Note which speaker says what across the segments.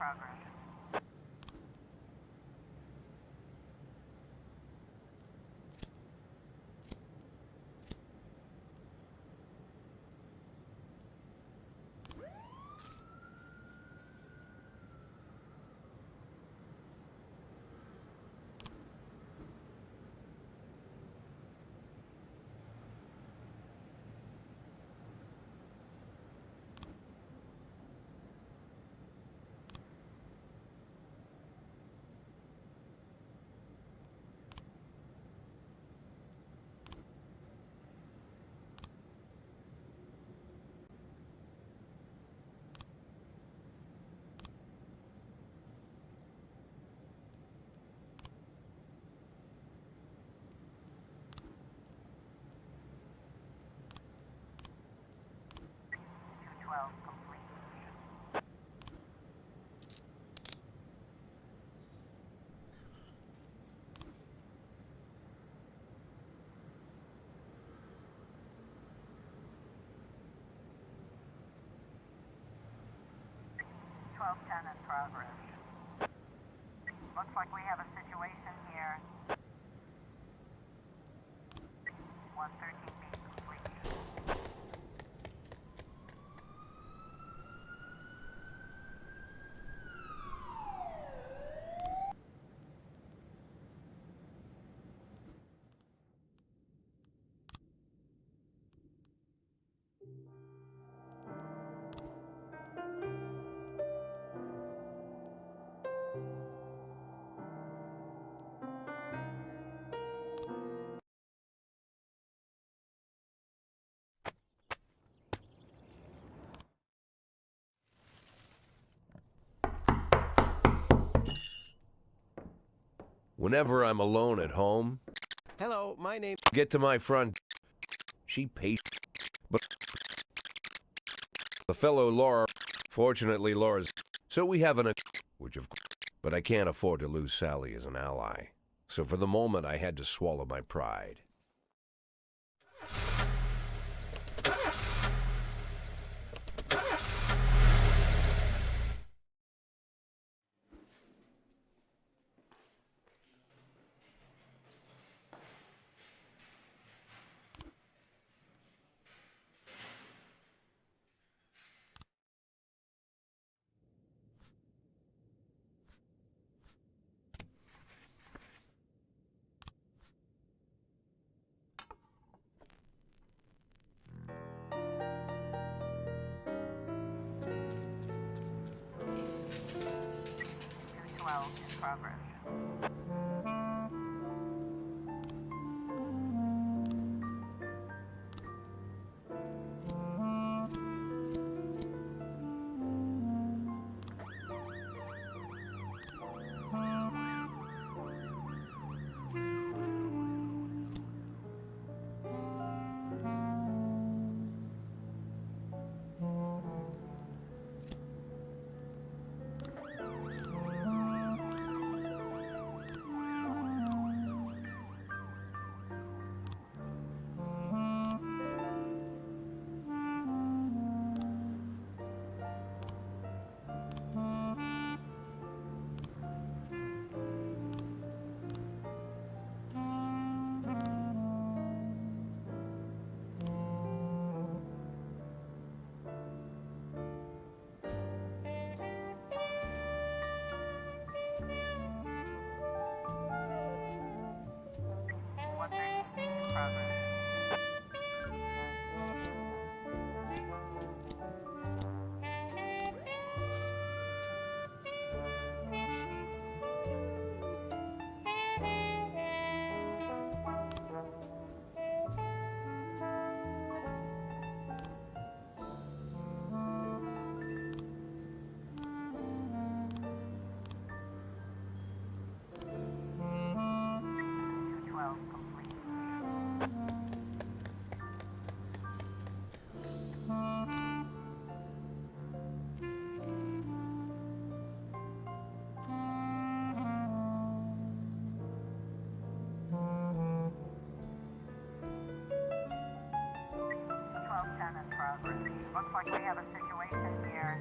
Speaker 1: progress. Complete. (12:10) in progress. Looks like we have a situation here. 113B complete.
Speaker 2: Whenever I'm alone at home,
Speaker 3: Hello, my name...
Speaker 2: get to my front. She pays, but the fellow Laura, fortunately Laura's, so we have an, which of course, but I can't afford to lose Sally as an ally. So for the moment, I had to swallow my pride.
Speaker 1: In progress. Looks like we have a situation here.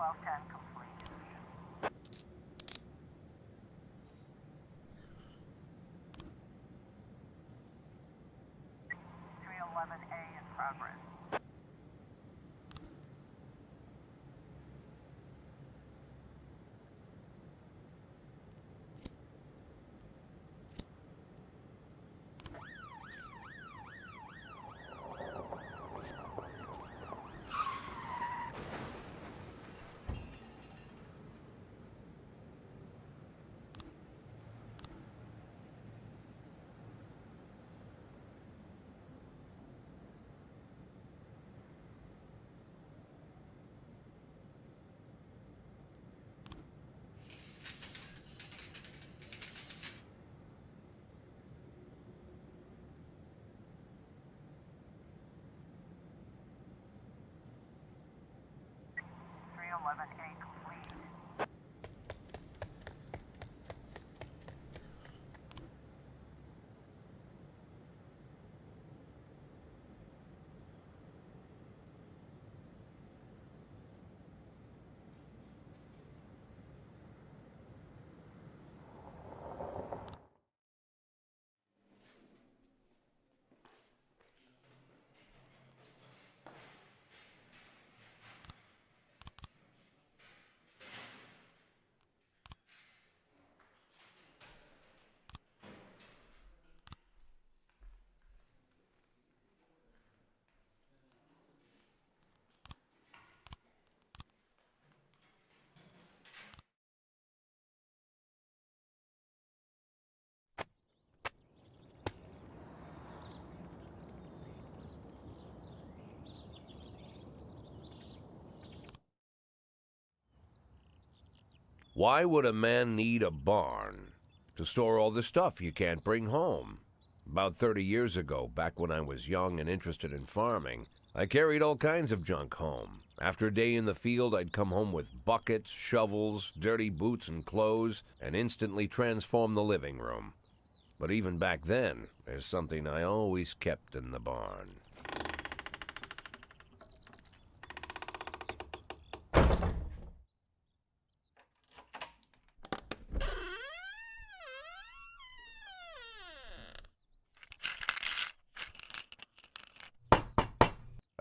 Speaker 1: 1210 complete. 311A in progress.
Speaker 2: Why would a man need a barn? To store all the stuff you can't bring home. About 30 years ago, back when I was young and interested in farming, I carried all kinds of junk home. After a day in the field, I'd come home with buckets, shovels, dirty boots and clothes, and instantly transform the living room. But even back then, there's something I always kept in the barn.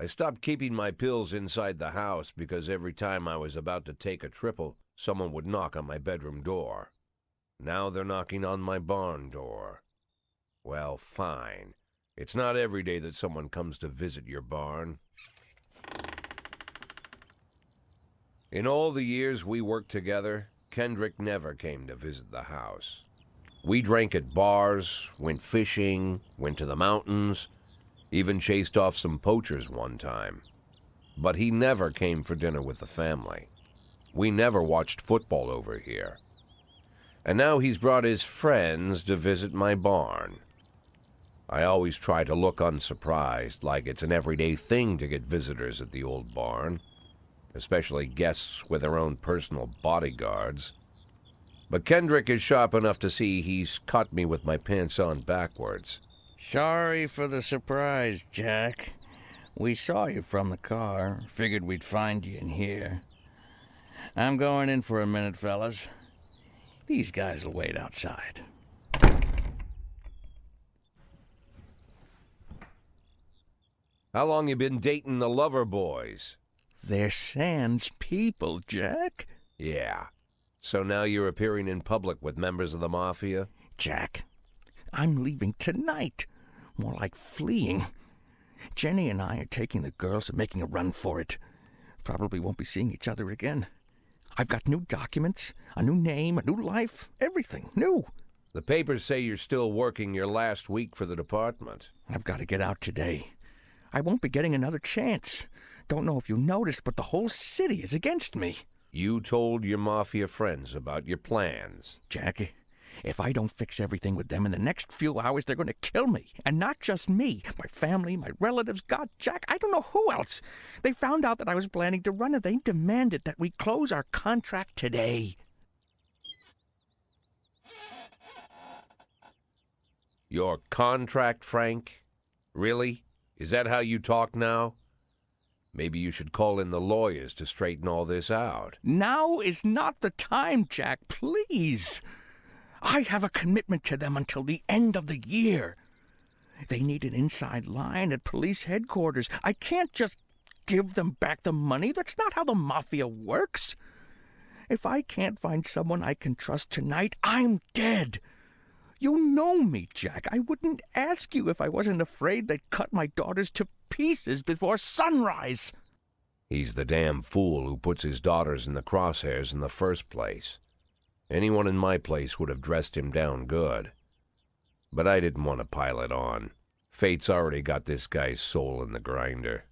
Speaker 2: I stopped keeping my pills inside the house because every time I was about to take a triple, someone would knock on my bedroom door. Now they're knocking on my barn door. Well, fine. It's not every day that someone comes to visit your barn. In all the years we worked together, Kendrick never came to visit the house. We drank at bars, went fishing, went to the mountains, even chased off some poachers one time. But he never came for dinner with the family. We never watched football over here. And now he's brought his friends to visit my barn. I always try to look unsurprised, like it's an everyday thing to get visitors at the old barn, especially guests with their own personal bodyguards. But Kendrick is sharp enough to see he's caught me with my pants on backwards.
Speaker 3: Sorry for the surprise, Jack. We saw you from the car. Figured we'd find you in here. I'm going in for a minute, fellas. These guys will wait outside.
Speaker 2: How long you been dating the lover boys?
Speaker 3: They're Sans people, Jack.
Speaker 2: Yeah. So now you're appearing in public with members of the Mafia?
Speaker 3: Jack, I'm leaving tonight. More like fleeing. Jenny and I are taking the girls and making a run for it. Probably won't be seeing each other again. I've got new documents, a new name, a new life, everything new.
Speaker 2: The papers say you're still working your last week for the department.
Speaker 3: I've got to get out today. I won't be getting another chance. Don't know if you noticed, but the whole city is against me.
Speaker 2: You told your Mafia friends about your plans.
Speaker 3: Jackie, if I don't fix everything with them in the next few hours, they're going to kill me. And not just me. My family, my relatives, God, Jack, I don't know who else. They found out that I was planning to run and they demanded that we close our contract today.
Speaker 2: Your contract, Frank? Really? Is that how you talk now? Maybe you should call in the lawyers to straighten all this out.
Speaker 3: Now is not the time, Jack, please. I have a commitment to them until the end of the year. They need an inside line at police headquarters. I can't just give them back the money. That's not how the Mafia works. If I can't find someone I can trust tonight, I'm dead. You know me, Jack. I wouldn't ask you if I wasn't afraid they'd cut my daughters to pieces before sunrise.
Speaker 2: He's the damn fool who puts his daughters in the crosshairs in the first place. Anyone in my place would have dressed him down good. But I didn't want to pile it on. Fate's already got this guy's soul in the grinder.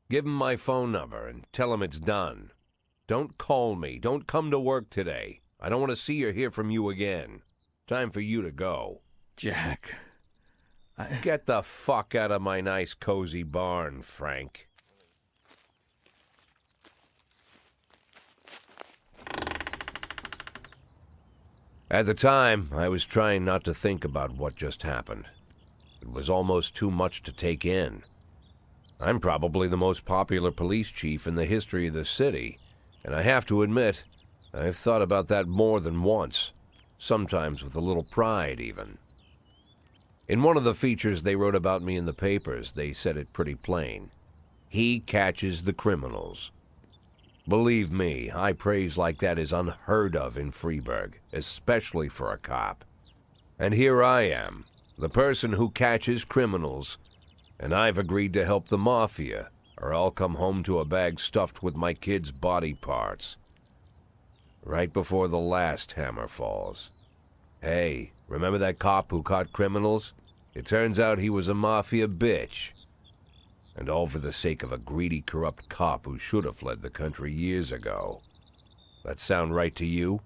Speaker 2: Give him my phone number and tell him it's done. Don't call me. Don't come to work today. I don't want to see or hear from you again. Time for you to go.
Speaker 3: Jack,
Speaker 2: Get the fuck out of my nice cozy barn, Frank. At the time, I was trying not to think about what just happened. It was almost too much to take in. I'm probably the most popular police chief in the history of the city, and I have to admit, I've thought about that more than once, sometimes with a little pride even. In one of the features they wrote about me in the papers, they said it pretty plain. He catches the criminals. Believe me, high praise like that is unheard of in Freeburg, especially for a cop. And here I am, the person who catches criminals, and I've agreed to help the Mafia, or I'll come home to a bag stuffed with my kids' body parts. Right before the last hammer falls. Hey, remember that cop who caught criminals? It turns out he was a Mafia bitch. And all for the sake of a greedy, corrupt cop who should have fled the country years ago. That sound right to you?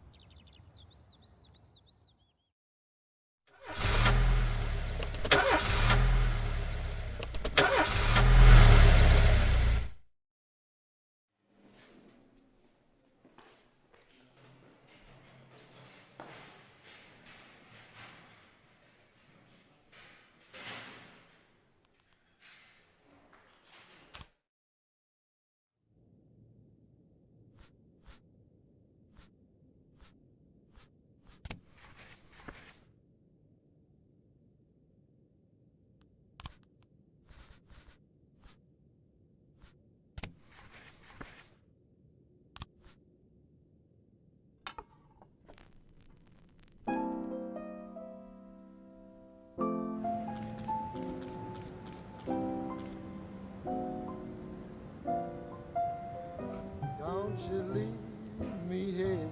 Speaker 4: Don't you leave me here.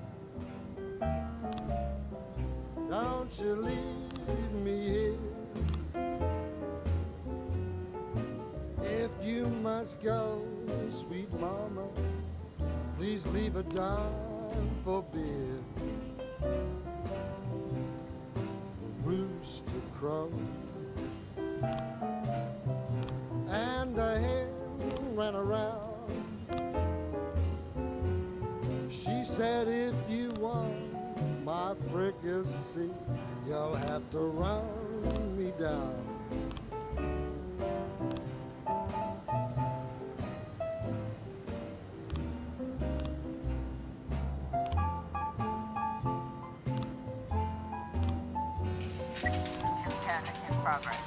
Speaker 4: Don't you leave me here. If you must go, sweet mama, please leave a dime for beer. The rooster crowed and the hen ran around. She said, if you want my fricassee, you'll have to run me down.
Speaker 1: In progress.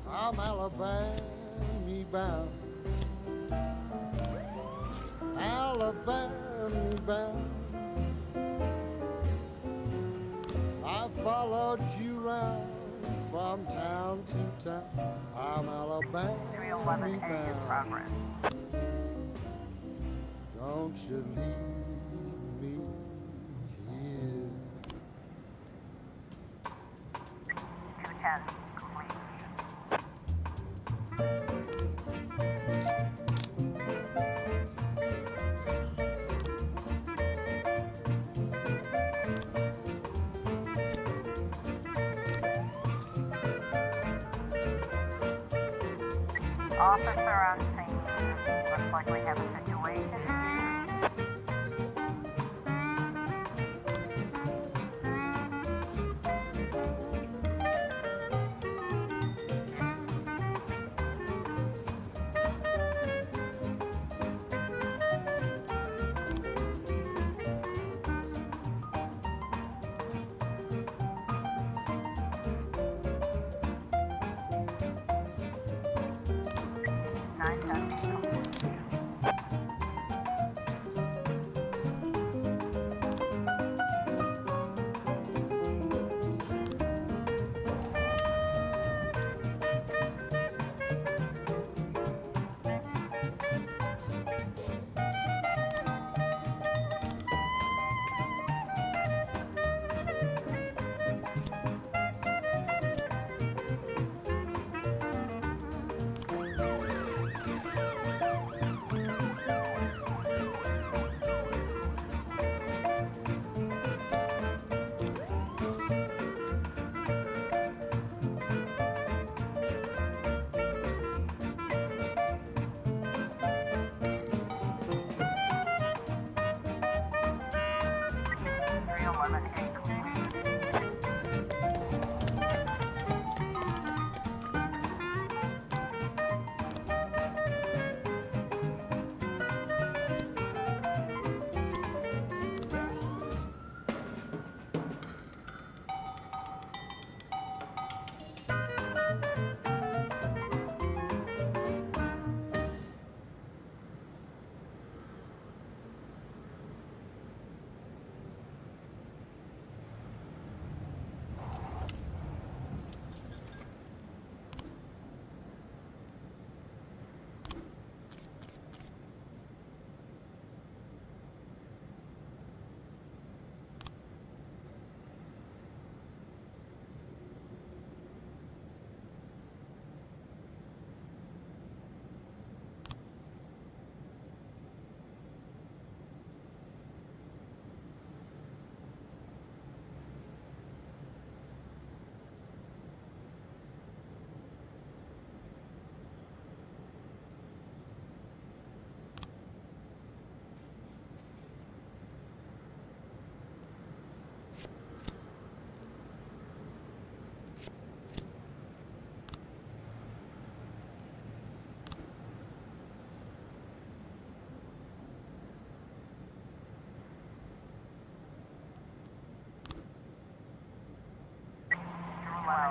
Speaker 4: I'm Alabama bound, Alabama bound. I followed you round from town to town. I'm Alabama
Speaker 1: 311A in
Speaker 4: bound.
Speaker 1: progress.
Speaker 4: Don't you leave me here.
Speaker 1: 210 complete. Officer on scene. Looks like we have a situation.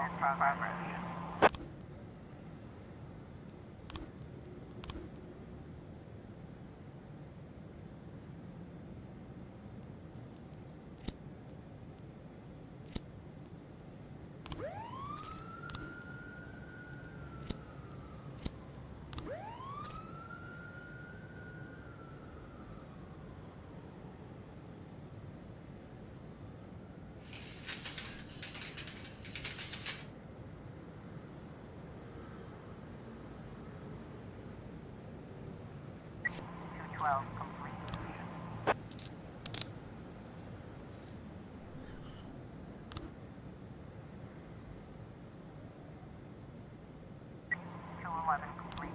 Speaker 1: in progress. Complete. 211 complete.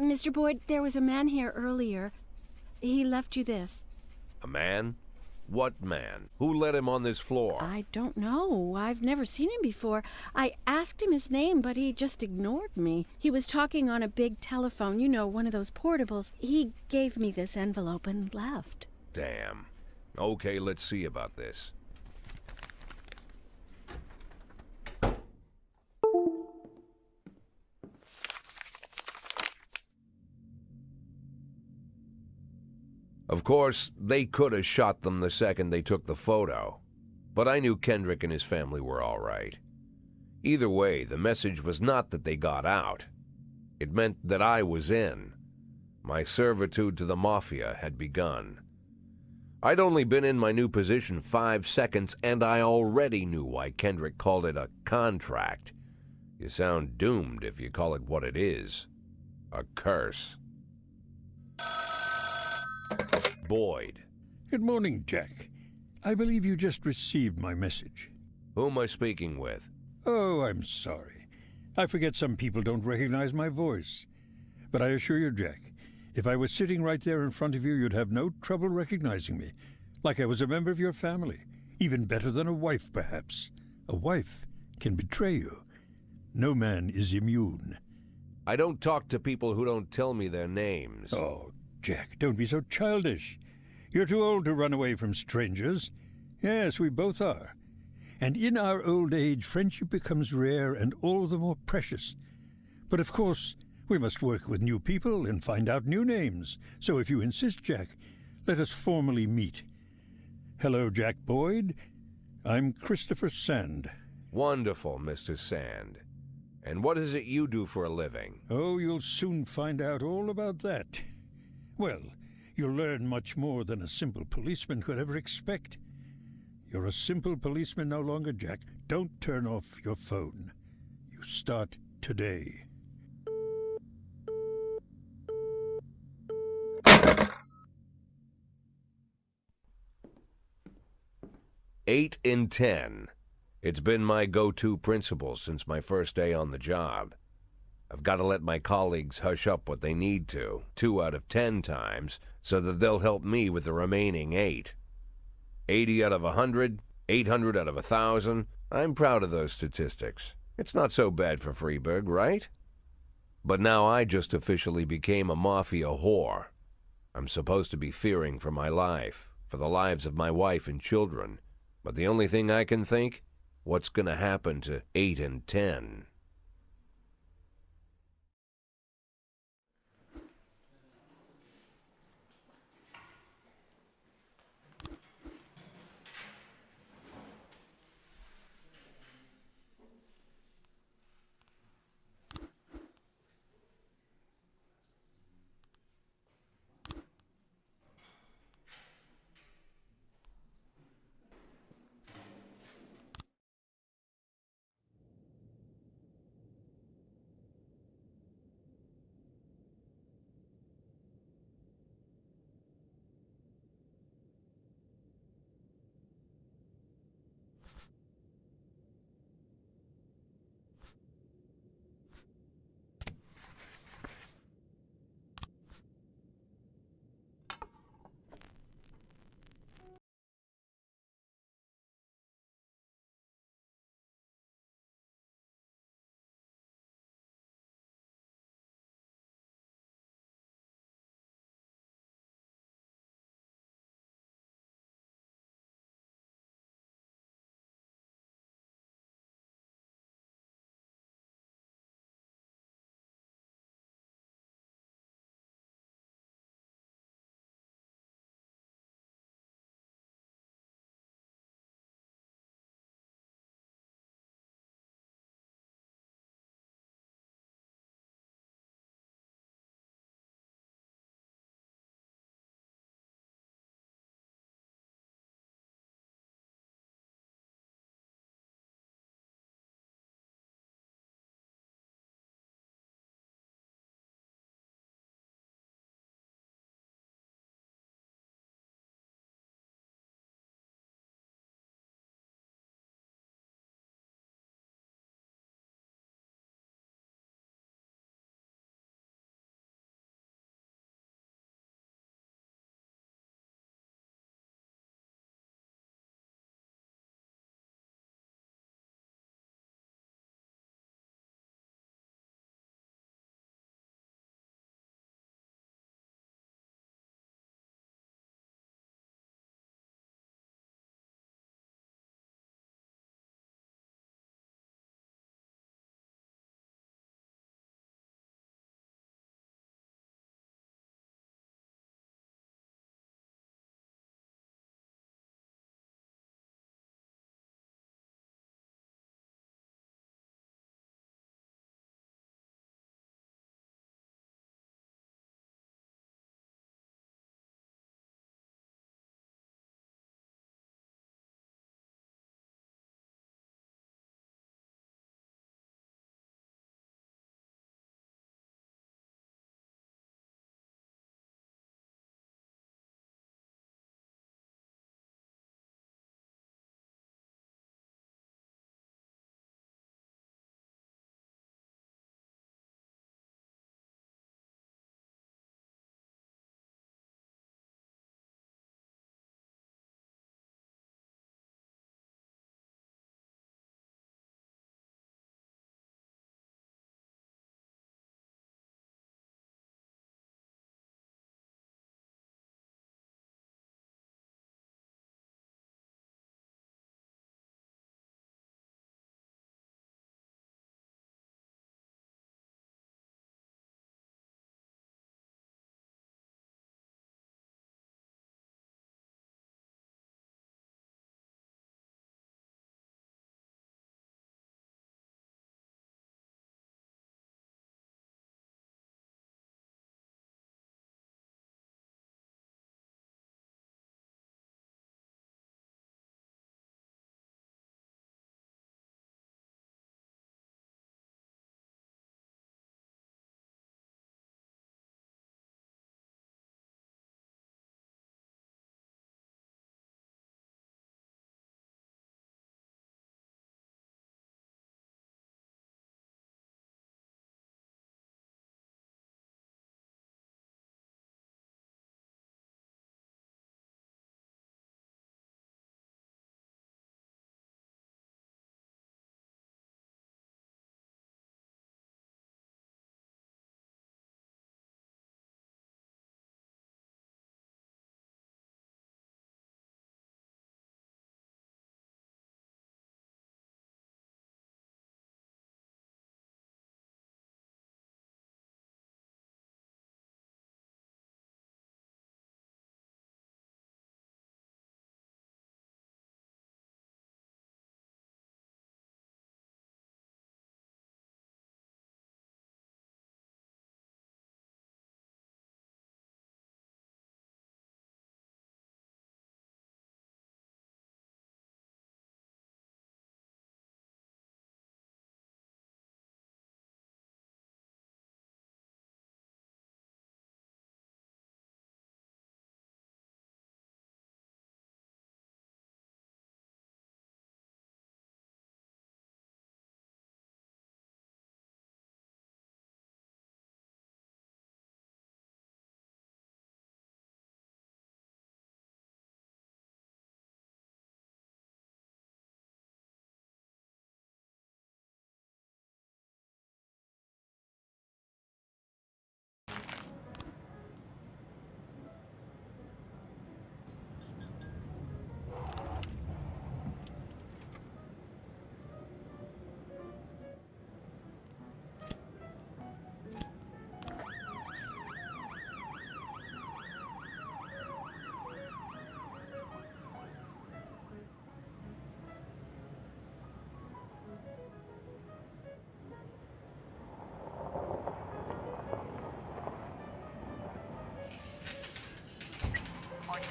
Speaker 5: Mr. Boyd, there was a man here earlier. He left you this.
Speaker 2: A man? What man? Who let him on this floor?
Speaker 5: I don't know. I've never seen him before. I asked him his name, but he just ignored me. He was talking on a big telephone, you know, one of those portables. He gave me this envelope and left.
Speaker 2: Damn. Okay, let's see about this. Of course, they could have shot them the second they took the photo, but I knew Kendrick and his family were all right. Either way, the message was not that they got out. It meant that I was in. My servitude to the Mafia had begun. I'd only been in my new position 5 seconds, and I already knew why Kendrick called it a contract. You sound doomed if you call it what it is. A curse. Boyd.
Speaker 6: Good morning, Jack. I believe you just received my message.
Speaker 2: Who am I speaking with?
Speaker 6: Oh, I'm sorry. I forget some people don't recognize my voice. But I assure you, Jack, if I was sitting right there in front of you, you'd have no trouble recognizing me. Like I was a member of your family. Even better than a wife, perhaps. A wife can betray you. No man is immune.
Speaker 2: I don't talk to people who don't tell me their names.
Speaker 6: Oh, Jack, don't be so childish. You're too old to run away from strangers. Yes, we both are. And in our old age, friendship becomes rare and all the more precious. But of course, we must work with new people and find out new names. So if you insist, Jack, let us formally meet. Hello, Jack Boyd. I'm Christopher Sand.
Speaker 2: Wonderful, Mr. Sand. And what is it you do for a living?
Speaker 6: Oh, you'll soon find out all about that. Well, you'll learn much more than a simple policeman could ever expect. You're a simple policeman no longer, Jack. Don't turn off your phone. You start today.
Speaker 2: Eight in 10. It's been my go-to principle since my first day on the job. I've got to let my colleagues hush up what they need to, 2 out of 10 times, so that they'll help me with the remaining 8. 80 out of 100, 800 out of 1,000. I'm proud of those statistics. It's not so bad for Freeburg, right? But now I just officially became a Mafia whore. I'm supposed to be fearing for my life, for the lives of my wife and children. But the only thing I can think, what's going to happen to 8 and 10?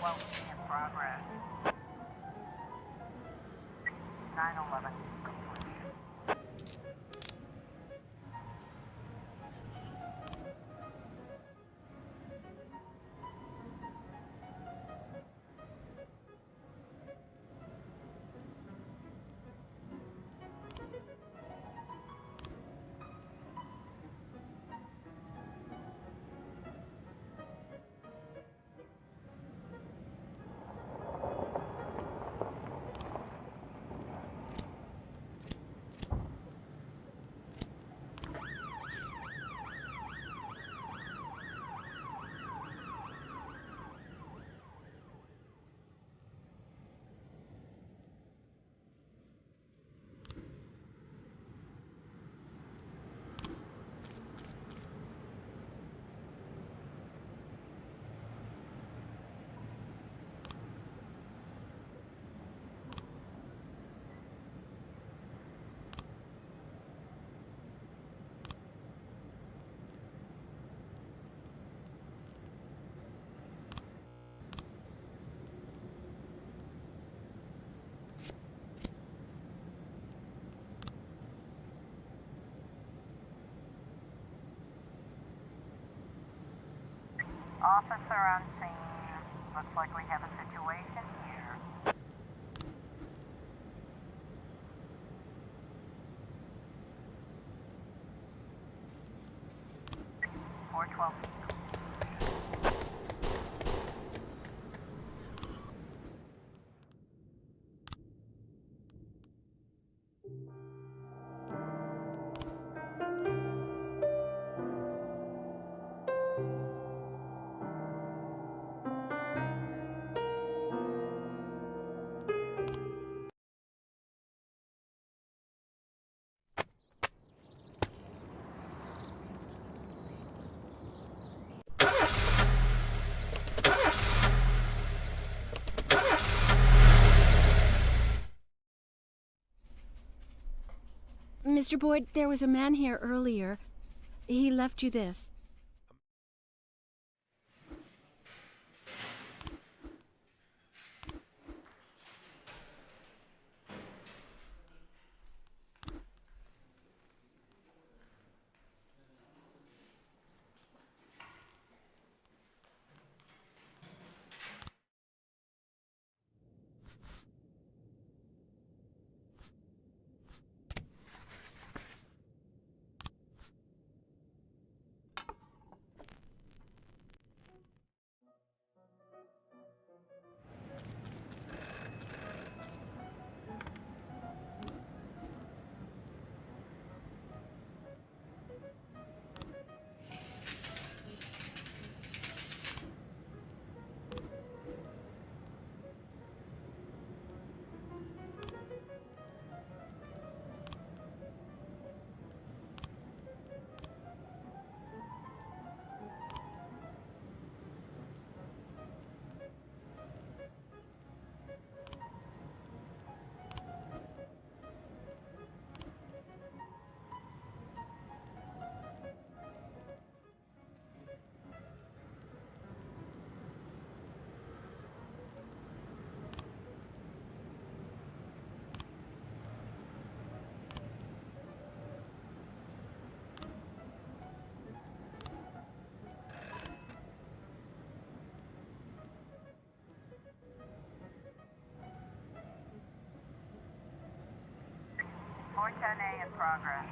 Speaker 1: 412B in progress. 911 complete. Officer on scene. Looks like we have a situation here. Four 12.
Speaker 5: Mr. Boyd, there was a man here earlier. He left you this. Four 10A in progress.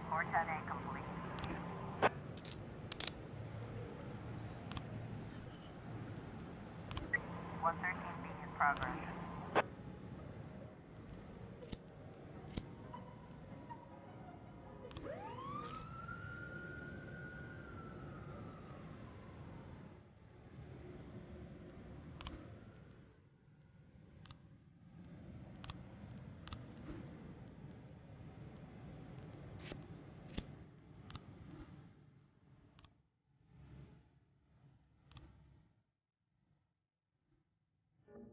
Speaker 5: Four 10A complete. 113B in progress.